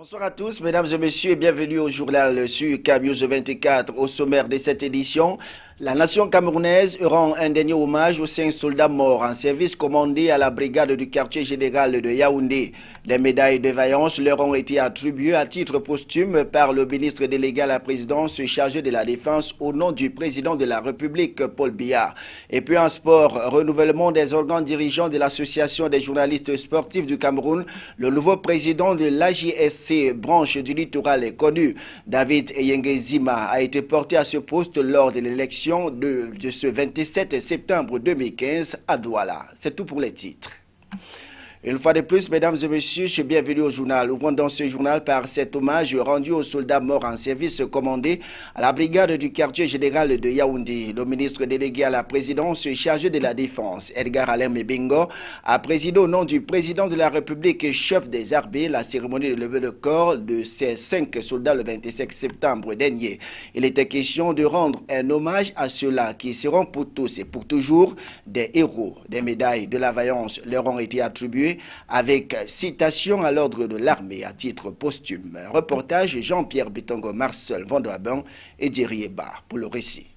Bonsoir à tous, mesdames et messieurs, et bienvenue au journal sur CAMnews 24. Au sommaire de cette édition, la nation camerounaise rend un dernier hommage aux 5 soldats morts en service commandé à la brigade du quartier général de Yaoundé. Les médailles de vaillance leur ont été attribuées à titre posthume par le ministre délégué à la présidence chargé de la défense au nom du président de la République, Paul Biya. Et puis en sport, renouvellement des organes dirigeants de l'association des journalistes sportifs du Cameroun. Le nouveau président de l'AJSC, branche du littoral, est connu. David Eyengezima a été porté à ce poste lors de l'élection de ce 27 septembre 2015 à Douala. C'est tout pour les titres. Une fois de plus, mesdames et messieurs, je suis bienvenue au journal. Ouvrons dans ce journal par cet hommage rendu aux soldats morts en service commandé à la brigade du quartier général de Yaoundé. Le ministre délégué à la présidence chargé de la défense, Edgar Alain Mebingo, a présidé au nom du président de la République et chef des armées la cérémonie de levée de corps de ces 5 soldats le 25 septembre dernier. Il était question de rendre un hommage à ceux-là qui seront pour tous et pour toujours des héros. Des médailles de la vaillance leur ont été attribuées avec citation à l'ordre de l'armée à titre posthume. Reportage Jean-Pierre Bitongo, Marcel Vandoaban et Thierry Eba pour le récit.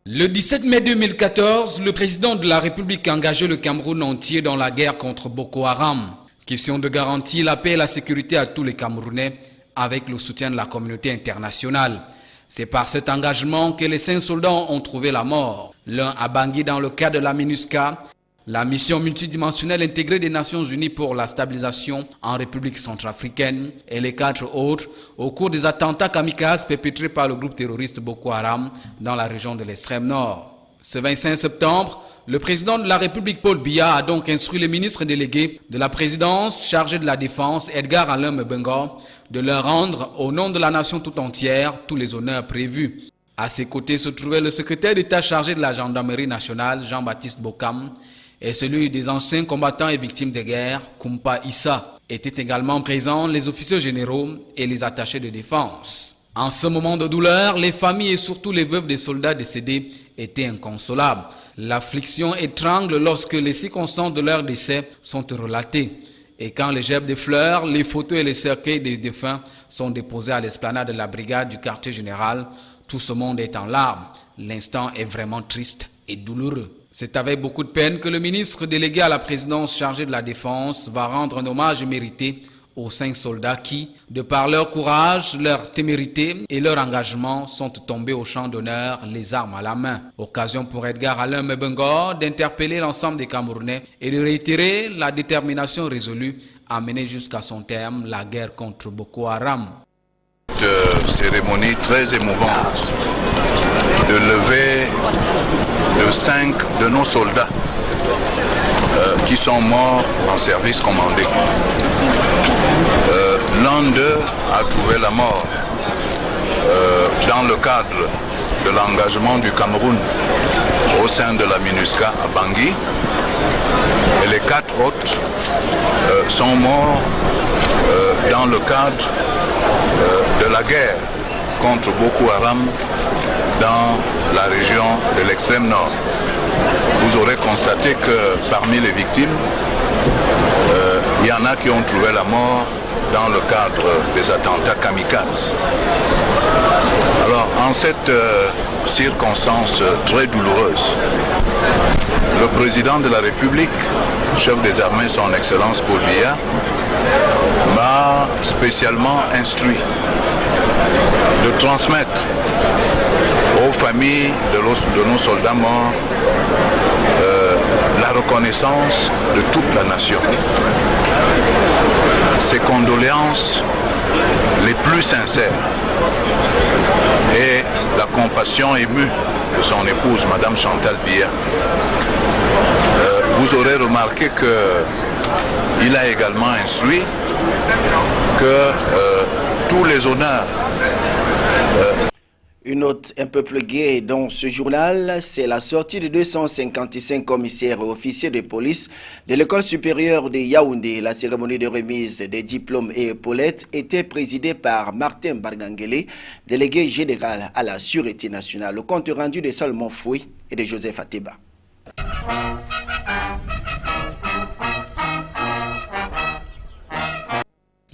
Le 17 mai 2014, le président de la République a engagé le Cameroun entier dans la guerre contre Boko Haram. Question de garantir la paix et la sécurité à tous les Camerounais avec le soutien de la communauté internationale. C'est par cet engagement que les 5 soldats ont trouvé la mort. L'un à Bangui dans le cadre de la MINUSCA, la mission multidimensionnelle intégrée des Nations Unies pour la stabilisation en République centrafricaine, et les 4 autres au cours des attentats kamikazes perpétrés par le groupe terroriste Boko Haram dans la région de l'extrême nord. Ce 25 septembre, le président de la République Paul Biya a donc instruit le ministre délégué de la présidence chargé de la défense, Edgar Alain Mebingo, de leur rendre, au nom de la nation tout entière, tous les honneurs prévus. À ses côtés se trouvait le secrétaire d'État chargé de la gendarmerie nationale, Jean-Baptiste Bokam, et celui des anciens combattants et victimes de guerre, Kumpa Issa. Étaient également présents les officiers généraux et les attachés de défense. En ce moment de douleur, les familles et surtout les veuves des soldats décédés étaient inconsolables. L'affliction étrangle lorsque les circonstances de leur décès sont relatées. Et quand les gerbes de fleurs, les photos et les cercueils des défunts sont déposés à l'esplanade de la brigade du quartier général, tout ce monde est en larmes. L'instant est vraiment triste et douloureux. C'est avec beaucoup de peine que le ministre délégué à la présidence chargé de la défense va rendre un hommage mérité aux 5 soldats qui, de par leur courage, leur témérité et leur engagement, sont tombés au champ d'honneur, les armes à la main. Occasion pour Edgar Alain Mebingo d'interpeller l'ensemble des Camerounais et de réitérer la détermination résolue à mener jusqu'à son terme la guerre contre Boko Haram. Cérémonie très émouvante de lever de 5 de nos soldats qui sont morts en service commandé. L'un d'eux a trouvé la mort dans le cadre de l'engagement du Cameroun au sein de la MINUSCA à Bangui, et les 4 autres sont morts dans le cadre de la guerre contre Boko Haram dans la région de l'extrême nord. Vous aurez constaté que parmi les victimes, il y en a qui ont trouvé la mort dans le cadre des attentats kamikazes. Alors, en cette circonstance très douloureuse, le président de la République, chef des armées, son Excellence Paul Biya, m'a spécialement instruit de transmettre aux familles de nos soldats morts la reconnaissance de toute la nation. Ses condoléances les plus sincères et la compassion émue de son épouse, Madame Chantal Biya. Vous aurez remarqué qu'il a également instruit que tous les honneurs. Une note un peu plus gaie dans ce journal, c'est la sortie de 255 commissaires et officiers de police de l'école supérieure de Yaoundé. La cérémonie de remise des diplômes et épaulettes était présidée par Martin Bargangele, délégué général à la Sûreté nationale. Le compte rendu de Salomon Fouy et de Joseph Ateba.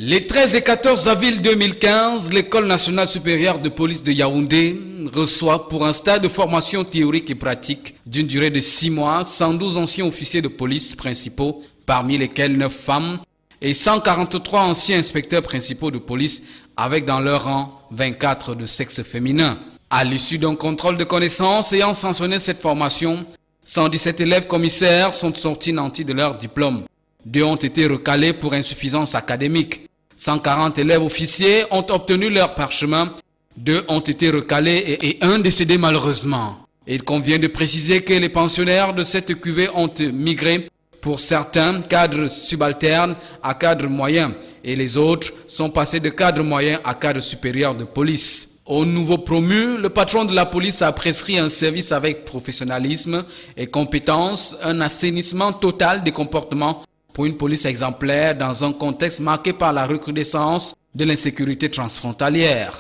Les 13 et 14 avril 2015, l'École nationale supérieure de police de Yaoundé reçoit pour un stage de formation théorique et pratique d'une durée de 6 mois 112 anciens officiers de police principaux, parmi lesquels 9 femmes, et 143 anciens inspecteurs principaux de police avec dans leur rang 24 de sexe féminin. À l'issue d'un contrôle de connaissances ayant sanctionné cette formation, 117 élèves commissaires sont sortis nantis de leur diplôme. 2 ont été recalés pour insuffisance académique. 140 élèves officiers ont obtenu leur parchemin, 2 ont été recalés et 1 décédé malheureusement. Il convient de préciser que les pensionnaires de cette cuvée ont migré pour certains cadres subalternes à cadres moyens et les autres sont passés de cadre moyen à cadre supérieur de police. Au nouveau promu, le patron de la police a prescrit un service avec professionnalisme et compétence, un assainissement total des comportements pour une police exemplaire dans un contexte marqué par la recrudescence de l'insécurité transfrontalière.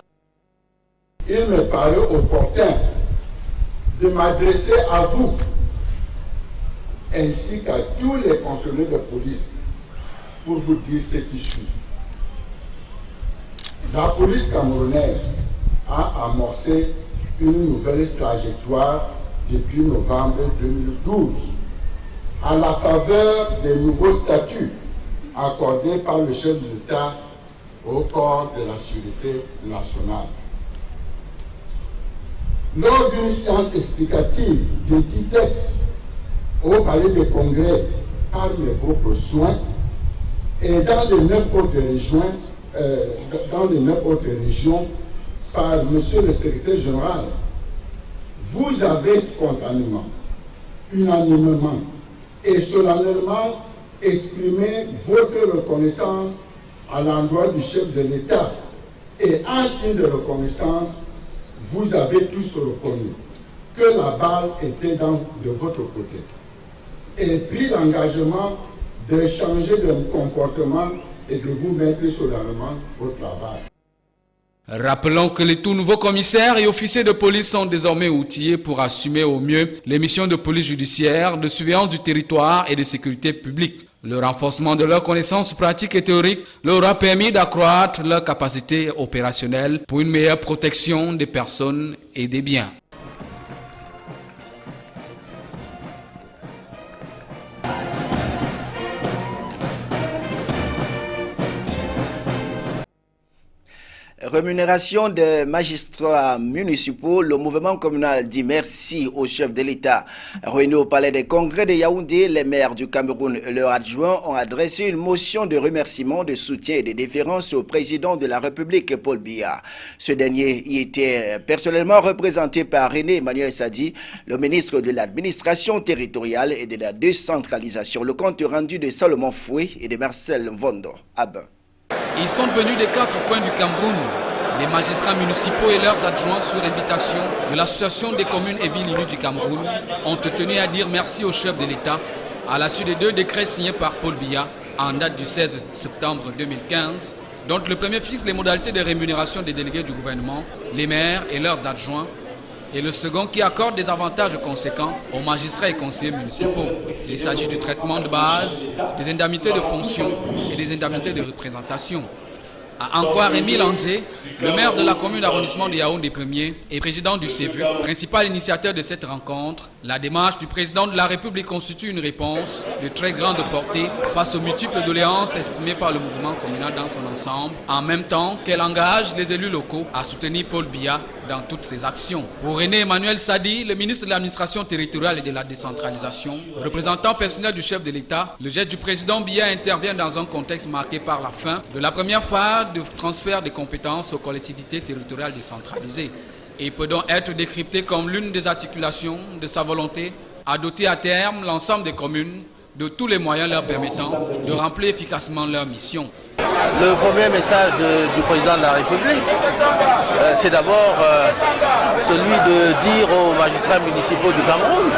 Il me paraît opportun de m'adresser à vous ainsi qu'à tous les fonctionnaires de police pour vous dire ce qui suit. La police camerounaise a amorcé une nouvelle trajectoire depuis novembre 2012 à la faveur des nouveaux statuts accordés par le chef de l'État au corps de la sécurité nationale. Lors d'une séance explicative de 10 textes au palais des congrès par mes propres soins et dans les 9 autres régions par monsieur le secrétaire général, vous avez spontanément, unanimement et solennellement exprimé votre reconnaissance à l'endroit du chef de l'État et en signe de reconnaissance, vous avez tous reconnu que la balle était de votre côté et pris l'engagement de changer de comportement et de vous mettre solennellement au travail. Rappelons que les tout nouveaux commissaires et officiers de police sont désormais outillés pour assumer au mieux les missions de police judiciaire, de surveillance du territoire et de sécurité publique. Le renforcement de leurs connaissances pratiques et théoriques leur a permis d'accroître leur capacité opérationnelle pour une meilleure protection des personnes et des biens. Rémunération des magistrats municipaux, le mouvement communal dit merci au chef de l'État. Réunis au palais des congrès de Yaoundé, les maires du Cameroun et leurs adjoints ont adressé une motion de remerciement, de soutien et de déférence au président de la République, Paul Biya. Ce dernier y était personnellement représenté par René Emmanuel Sadi, le ministre de l'administration territoriale et de la décentralisation. Le compte rendu de Salomon Foué et de Marcel Vondo. Abin. Ils sont venus des 4 coins du Cameroun. Les magistrats municipaux et leurs adjoints, sur invitation de l'Association des communes et villes unies du Cameroun, ont tenu à dire merci au chef de l'État à la suite des 2 décrets signés par Paul Biya en date du 16 septembre 2015, dont le premier fixe les modalités de rémunération des délégués du gouvernement, les maires et leurs adjoints, et le second qui accorde des avantages conséquents aux magistrats et conseillers municipaux. Il s'agit du traitement de base, des indemnités de fonction et des indemnités de représentation. À en croire Émile Anzé, le maire de la commune d'arrondissement de Yaoundé 1er et président du CEVU, principal initiateur de cette rencontre, la démarche du président de la République constitue une réponse de très grande portée face aux multiples doléances exprimées par le mouvement communal dans son ensemble, en même temps qu'elle engage les élus locaux à soutenir Paul Biya dans toutes ses actions. Pour René Emmanuel Sadi, le ministre de l'administration territoriale et de la décentralisation, représentant personnel du chef de l'État, le geste du président Biya intervient dans un contexte marqué par la fin de la première phase de transfert des compétences aux collectivités territoriales décentralisées. Il peut donc être décrypté comme l'une des articulations de sa volonté à doter à terme l'ensemble des communes de tous les moyens leur permettant de remplir efficacement leur mission. Le premier message du président de la République, c'est d'abord celui de dire aux magistrats municipaux du Cameroun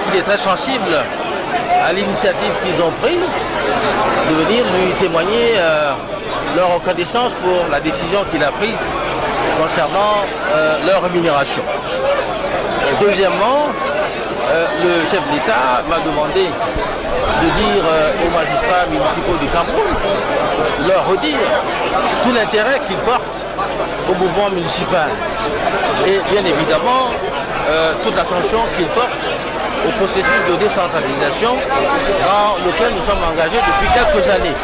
qu'il est très sensible à l'initiative qu'ils ont prise de venir lui témoigner leur reconnaissance pour la décision qu'il a prise concernant leur rémunération. Deuxièmement, le chef de l'État m'a demandé de dire aux magistrats municipaux du Cameroun, leur redire tout l'intérêt qu'ils portent au mouvement municipal. Et bien évidemment, toute l'attention qu'ils portent au processus de décentralisation dans lequel nous sommes engagés depuis quelques années.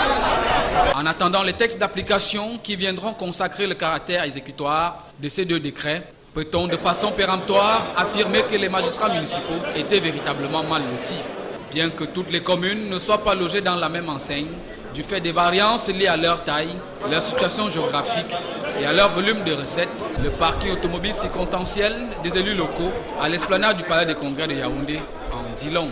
En attendant les textes d'application qui viendront consacrer le caractère exécutoire de ces deux décrets, peut-on de façon péremptoire affirmer que les magistrats municipaux étaient véritablement mal lotis. Bien que toutes les communes ne soient pas logées dans la même enseigne, du fait des variances liées à leur taille, leur situation géographique et à leur volume de recettes, le parking automobile circonstanciel des élus locaux à l'esplanade du Palais des Congrès de Yaoundé en dit long.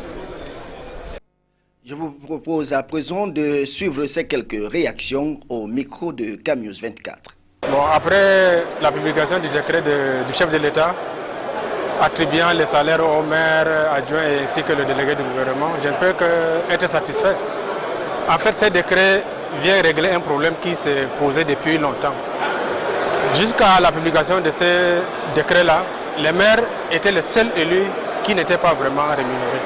Je vous propose à présent de suivre ces quelques réactions au micro de Camnews 24. Bon, après la publication du décret du chef de l'État attribuant les salaires aux maires, adjoints ainsi que le délégué du gouvernement, je ne peux qu'être satisfait. En fait, ce décret vient régler un problème qui s'est posé depuis longtemps. Jusqu'à la publication de ces décrets-là, les maires étaient les seuls élus qui n'étaient pas vraiment rémunérés.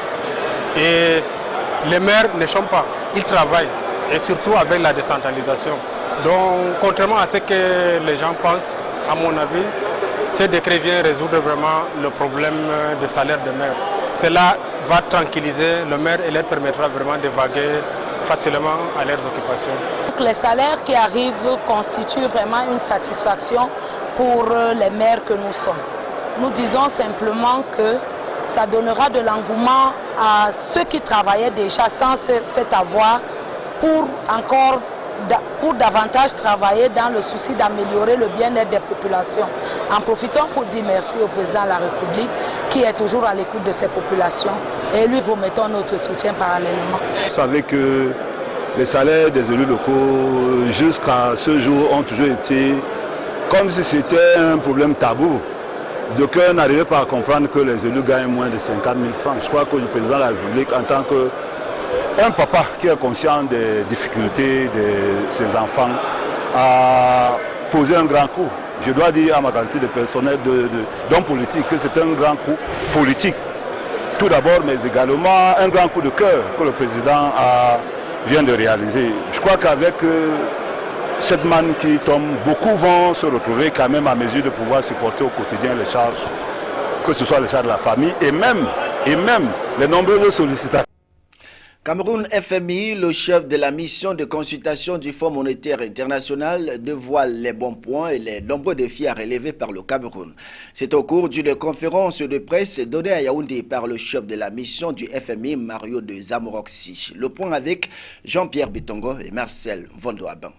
Et les maires ne chôment pas, ils travaillent, et surtout avec la décentralisation. Donc, contrairement à ce que les gens pensent, à mon avis, ce décret vient résoudre vraiment le problème de salaire des maires. Cela va tranquilliser le maire et leur permettra vraiment de vaguer facilement à leurs occupations. Les salaires qui arrivent constituent vraiment une satisfaction pour les maires que nous sommes. Nous disons simplement que ça donnera de l'engouement à ceux qui travaillaient déjà sans cet avoir pour davantage travailler dans le souci d'améliorer le bien-être des populations. En profitons pour dire merci au président de la République qui est toujours à l'écoute de ces populations et lui promettons notre soutien parallèlement. Vous savez que les salaires des élus locaux jusqu'à ce jour ont toujours été comme si c'était un problème tabou. D'aucuns n'arrivaient pas à comprendre que les élus gagnent moins de 50 000 francs. Je crois que le président de la République, en tant qu'un papa qui est conscient des difficultés de ses enfants, a posé un grand coup. Je dois dire à ma qualité de personnel, d'homme politique, que c'est un grand coup politique. Tout d'abord, mais également un grand coup de cœur que le président vient de réaliser. Je crois qu'avec cette manne qui tombe, beaucoup vont se retrouver quand même à mesure de pouvoir supporter au quotidien les charges, que ce soit les charges de la famille et même les nombreuses sollicitations. Cameroun FMI, le chef de la mission de consultation du Fonds monétaire international, dévoile les bons points et les nombreux défis à relever par le Cameroun. C'est au cours d'une conférence de presse donnée à Yaoundé par le chef de la mission du FMI, Mario de Zamoroxi. Le point avec Jean-Pierre Bitongo et Marcel Vondoaban.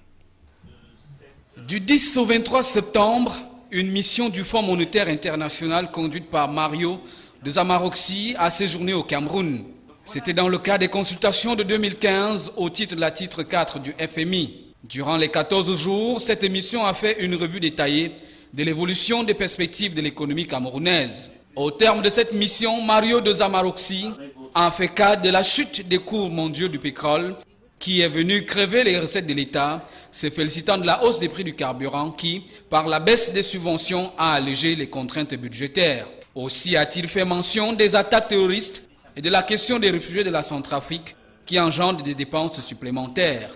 Du 10 au 23 septembre, une mission du Fonds monétaire international conduite par Mario de Zamoroxi a séjourné au Cameroun. C'était dans le cadre des consultations de 2015 au titre de la titre 4 du FMI. Durant les 14 jours, cette mission a fait une revue détaillée de l'évolution des perspectives de l'économie camerounaise. Au terme de cette mission, Mario de Zamoroxi a fait cas de la chute des cours mondiaux du pétrole qui est venu crever les recettes de l'État, se félicitant de la hausse des prix du carburant qui, par la baisse des subventions, a allégé les contraintes budgétaires. Aussi a-t-il fait mention des attaques terroristes et de la question des réfugiés de la Centrafrique qui engendrent des dépenses supplémentaires.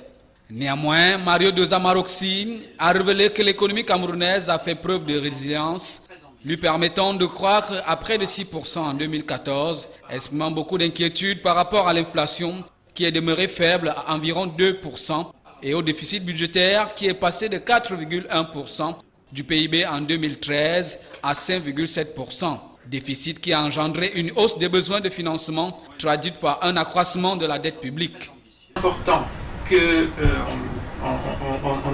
Néanmoins, Mario de Zamoroxi a révélé que l'économie camerounaise a fait preuve de résilience, lui permettant de croître à près de 6% en 2014, exprimant beaucoup d'inquiétude par rapport à l'inflation qui est demeurée faible à environ 2% et au déficit budgétaire qui est passé de 4,1% du PIB en 2013 à 5,7%. Déficit qui a engendré une hausse des besoins de financement traduite par un accroissement de la dette publique. C'est important qu'on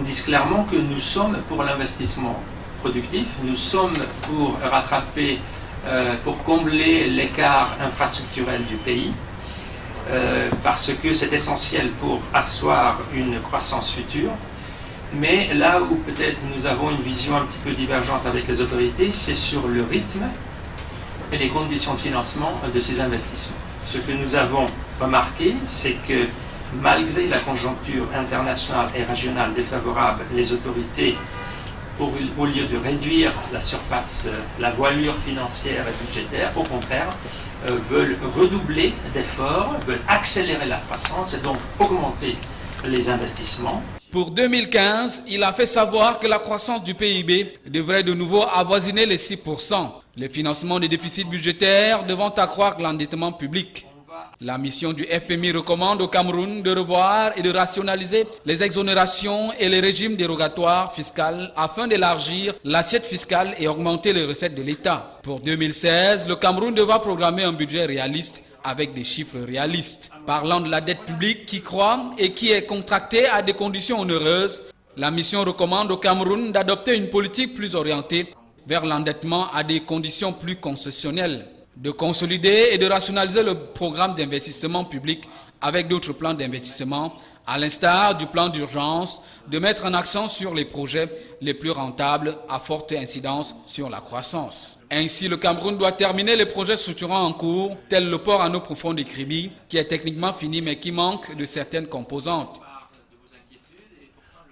dise clairement que nous sommes pour l'investissement productif, nous sommes pour rattraper, pour combler l'écart infrastructurel du pays, parce que c'est essentiel pour asseoir une croissance future. Mais là où peut-être nous avons une vision un petit peu divergente avec les autorités, c'est sur le rythme et les conditions de financement de ces investissements. Ce que nous avons remarqué, c'est que malgré la conjoncture internationale et régionale défavorable, les autorités au lieu de réduire la surface, la voilure financière et budgétaire, au contraire, veulent redoubler d'efforts, veulent accélérer la croissance et donc augmenter les investissements. Pour 2015, il a fait savoir que la croissance du PIB devrait de nouveau avoisiner les 6%, les financements des déficits budgétaires devant accroître l'endettement public. La mission du FMI recommande au Cameroun de revoir et de rationaliser les exonérations et les régimes dérogatoires fiscaux afin d'élargir l'assiette fiscale et augmenter les recettes de l'État. Pour 2016, le Cameroun devra programmer un budget réaliste avec des chiffres réalistes. Parlant de la dette publique qui croît et qui est contractée à des conditions onéreuses, la mission recommande au Cameroun d'adopter une politique plus orientée vers l'endettement à des conditions plus concessionnelles, de consolider et de rationaliser le programme d'investissement public avec d'autres plans d'investissement, à l'instar du plan d'urgence, de mettre un accent sur les projets les plus rentables à forte incidence sur la croissance. Ainsi, le Cameroun doit terminer les projets structurants en cours, tels le port en eau profonde de Kribi, qui est techniquement fini mais qui manque de certaines composantes.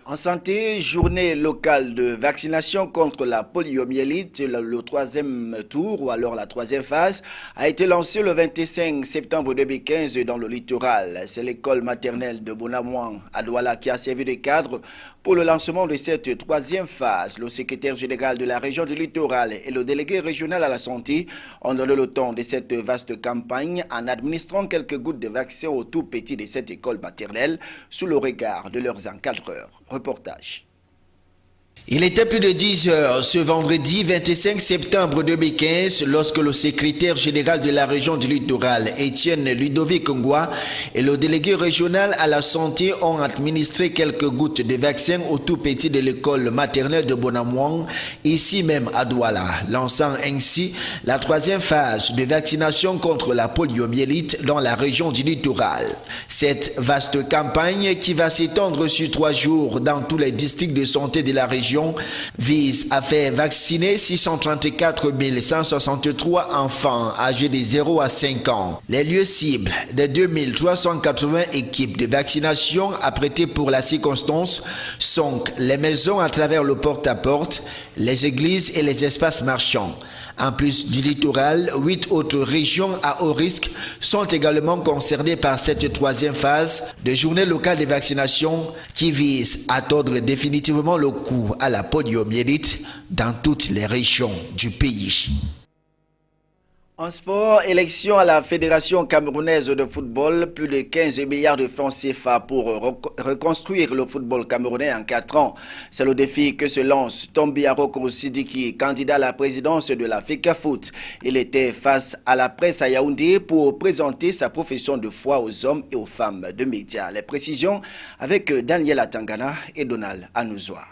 En santé, journée locale de vaccination contre la poliomyélite, le troisième tour ou alors la troisième phase a été lancée le 25 septembre 2015 dans le littoral. C'est l'école maternelle de Bonamouang à Douala qui a servi de cadre pour le lancement de cette troisième phase. Le secrétaire général de la région du littoral et le délégué régional à la santé ont donné le temps de cette vaste campagne en administrant quelques gouttes de vaccin aux tout petits de cette école maternelle sous le regard de leurs encadreurs. Reportage. Il était plus de 10 heures ce vendredi 25 septembre 2015 lorsque le secrétaire général de la région du littoral, Étienne Ludovic Ngwa, et le délégué régional à la santé ont administré quelques gouttes de vaccin aux tout petits de l'école maternelle de Bonamouang, ici même à Douala, lançant ainsi la troisième phase de vaccination contre la poliomyélite dans la région du littoral. Cette vaste campagne qui va s'étendre sur 3 jours dans tous les districts de santé de la région vise à faire vacciner 634 163 enfants âgés de 0 à 5 ans. Les lieux cibles des 2380 équipes de vaccination apprêtées pour la circonstance sont les maisons à travers le porte-à-porte, les églises et les espaces marchands. En plus du littoral, 8 autres régions à haut risque sont également concernées par cette troisième phase de journée locale de vaccination qui vise à tordre définitivement le coup à la poliomyélite dans toutes les régions du pays. En sport, élection à la Fédération camerounaise de football, plus de 15 milliards de francs CFA pour reconstruire le football camerounais en 4 ans. C'est le défi que se lance Tombi Aroko Sidiki, candidat à la présidence de la FECAFOOT. Il était face à la presse à Yaoundé pour présenter sa profession de foi aux hommes et aux femmes de médias. Les précisions avec Daniel Atangana et Donald Anouzoua.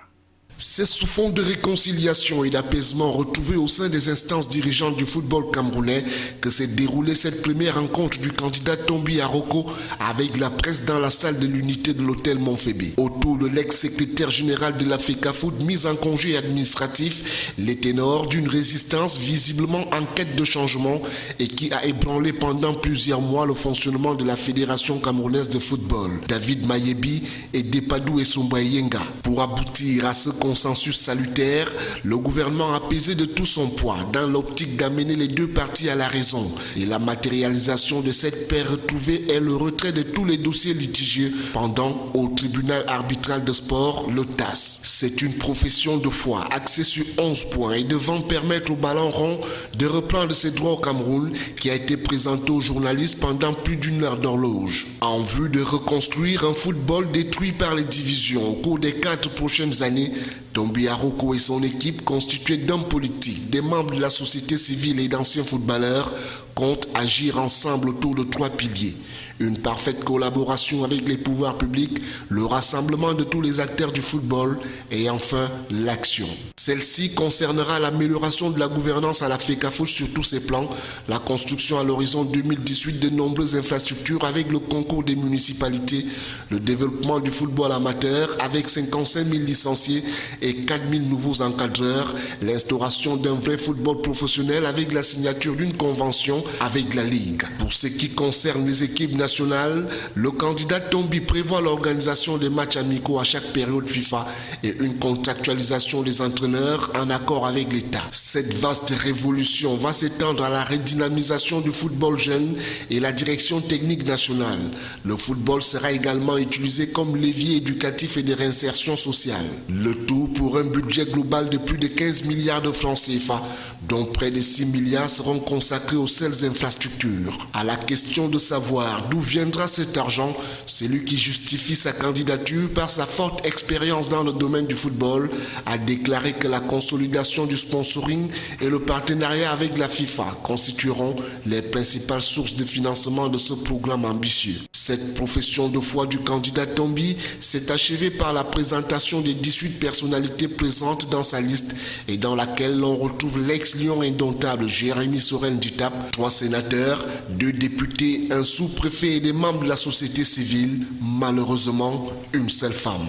C'est sous fond de réconciliation et d'apaisement retrouvé au sein des instances dirigeantes du football camerounais que s'est déroulée cette première rencontre du candidat Tombi Aroko avec la presse dans la salle de l'unité de l'hôtel Montfébé. Autour de l'ex-secrétaire général de la FECAFOOT mis en congé administratif, les ténors d'une résistance visiblement en quête de changement et qui a ébranlé pendant plusieurs mois le fonctionnement de la Fédération camerounaise de football. David Mayebi et Depadou Essomba Yenga. Pour aboutir à ce consensus salutaire, le gouvernement a pesé de tout son poids dans l'optique d'amener les deux parties à la raison. Et la matérialisation de cette paix retrouvée est le retrait de tous les dossiers litigieux pendant au tribunal arbitral de sport, le TAS. C'est une profession de foi axée sur 11 points et devant permettre au ballon rond de reprendre ses droits au Cameroun qui a été présenté aux journalistes pendant plus d'1 heure d'horloge. En vue de reconstruire un football détruit par les divisions au cours des 4 prochaines années, Tombi Aroko et son équipe, constituée d'hommes politiques, des membres de la société civile et d'anciens footballeurs, comptent agir ensemble autour de 3 piliers. Une parfaite collaboration avec les pouvoirs publics, le rassemblement de tous les acteurs du football et enfin l'action. Celle-ci concernera l'amélioration de la gouvernance à la FECAFOOT sur tous ses plans, la construction à l'horizon 2018 de nombreuses infrastructures avec le concours des municipalités, le développement du football amateur avec 55 000 licenciés et 4 000 nouveaux encadreurs, l'instauration d'un vrai football professionnel avec la signature d'une convention avec la Ligue. Pour ce qui concerne les équipes nationales nationale, le candidat Tombi prévoit l'organisation des matchs amicaux à chaque période FIFA et une contractualisation des entraîneurs en accord avec l'État. Cette vaste révolution va s'étendre à la redynamisation du football jeune et la direction technique nationale. Le football sera également utilisé comme levier éducatif et de réinsertion sociale. Le tout pour un budget global de plus de 15 milliards de francs CFA, dont près de 6 milliards seront consacrés aux seules infrastructures. À la question de savoir d'où viendra cet argent, celui qui justifie sa candidature par sa forte expérience dans le domaine du football a déclaré que la consolidation du sponsoring et le partenariat avec la FIFA constitueront les principales sources de financement de ce programme ambitieux. Cette profession de foi du candidat Tombi s'est achevée par la présentation des 18 personnalités présentes dans sa liste et dans laquelle l'on retrouve l'ex-lion indomptable Jérémy Sorel Djitap, 3 sénateurs, 2 députés, un sous-préfet et des membres de la société civile, malheureusement une seule femme.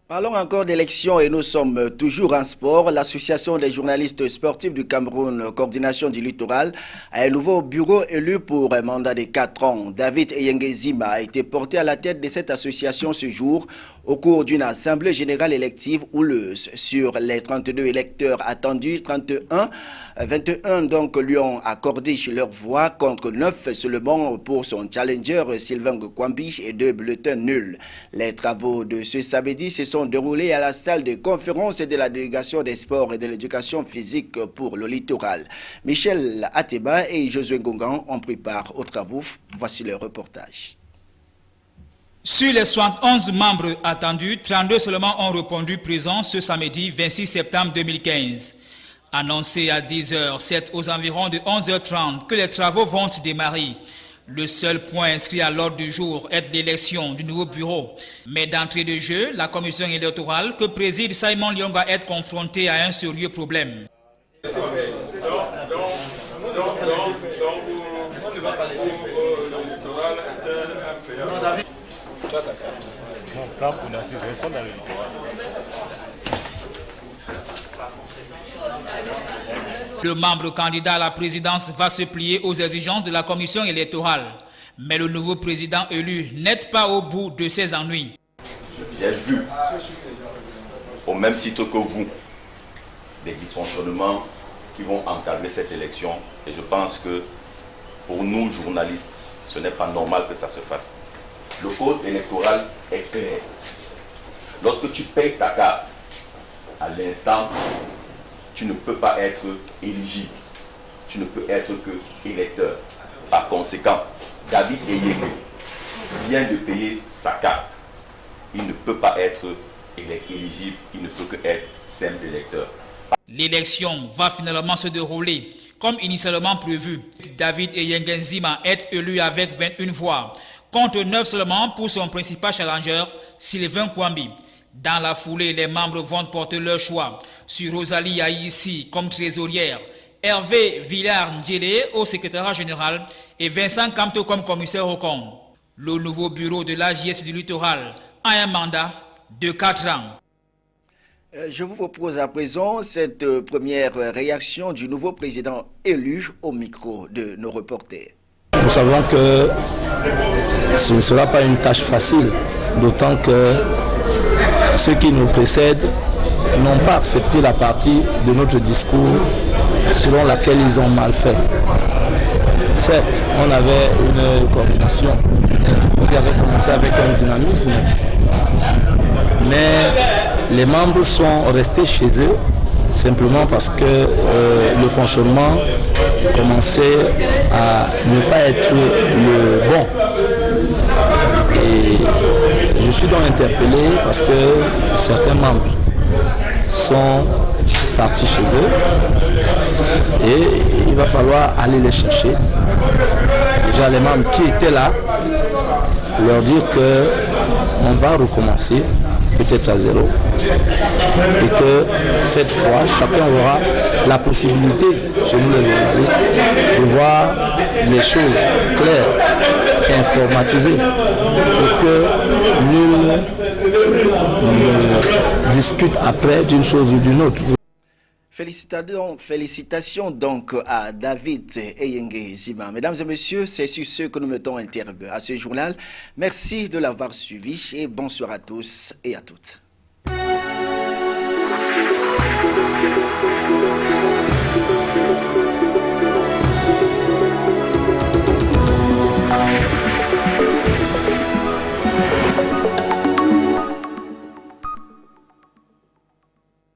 Parlons encore d'élections et nous sommes toujours en sport. L'Association des journalistes sportifs du Cameroun, coordination du littoral, a un nouveau bureau élu pour un mandat de 4 ans. David Eyengezima a été porté à la tête de cette association ce jour au cours d'une assemblée générale élective houleuse. Sur les 32 électeurs attendus, 21 donc lui ont accordé leur voix contre 9 seulement pour son challenger Sylvain Kwambi et 2 bulletins nuls. Les travaux de ce samedi se sont déroulés à la salle de conférence de la délégation des sports et de l'éducation physique pour le littoral. Michel Ateba et Josué Ngongan ont pris part aux travaux. Voici le reportage. Sur les 71 membres attendus, 32 seulement ont répondu présents ce samedi 26 septembre 2015. Annoncé à 10h, c'est aux environs de 11h30 que les travaux vont démarrer. Le seul point inscrit à l'ordre du jour est l'élection du nouveau bureau. Mais d'entrée de jeu, la commission électorale que préside Simon Lyon va être confrontée à un sérieux problème. Le membre candidat à la présidence va se plier aux exigences de la commission électorale. Mais le nouveau président élu n'est pas au bout de ses ennuis. J'ai vu, au même titre que vous, des dysfonctionnements qui vont encadrer cette élection. Et je pense que pour nous, journalistes, ce n'est pas normal que ça se fasse. Le code électoral est clair. Lorsque tu payes ta carte, à l'instant, tu ne peux pas être éligible. Tu ne peux être que électeur. Par conséquent, David Eyenge vient de payer sa carte. Il ne peut pas être éligible, il ne peut que être simple électeur. L'élection va finalement se dérouler comme initialement prévu. David Eyengezima est élu avec 21 voix, contre 9 seulement pour son principal challenger, Sylvain Kwambi. Dans la foulée, les membres vont porter leur choix sur Rosalie Aïssi comme trésorière, Hervé Villard-Ndjélé au secrétariat général et Vincent Kamto comme commissaire au compte. Le nouveau bureau de l'AJS du littoral a un mandat de 4 ans. Je vous propose à présent cette première réaction du nouveau président élu au micro de nos reporters. Nous savons que ce ne sera pas une tâche facile, d'autant que ceux qui nous précèdent n'ont pas accepté la partie de notre discours selon laquelle ils ont mal fait. Certes, on avait une coordination qui avait commencé avec un dynamisme, mais les membres sont restés chez eux simplement parce que le fonctionnement commençait à ne pas être le bon. Et je suis donc interpellé parce que certains membres sont partis chez eux et il va falloir aller les chercher. Déjà les membres qui étaient là, leur dire qu'on va recommencer peut-être à zéro et que cette fois chacun aura la possibilité, chez nous les journalistes, de voir les choses claires et informatisées pour que nul ne discute après d'une chose ou d'une autre. Félicitations donc à David Eyenge Zima. Mesdames et messieurs, c'est sur ce que nous mettons un terme à ce journal. Merci de l'avoir suivi et bonsoir à tous et à toutes.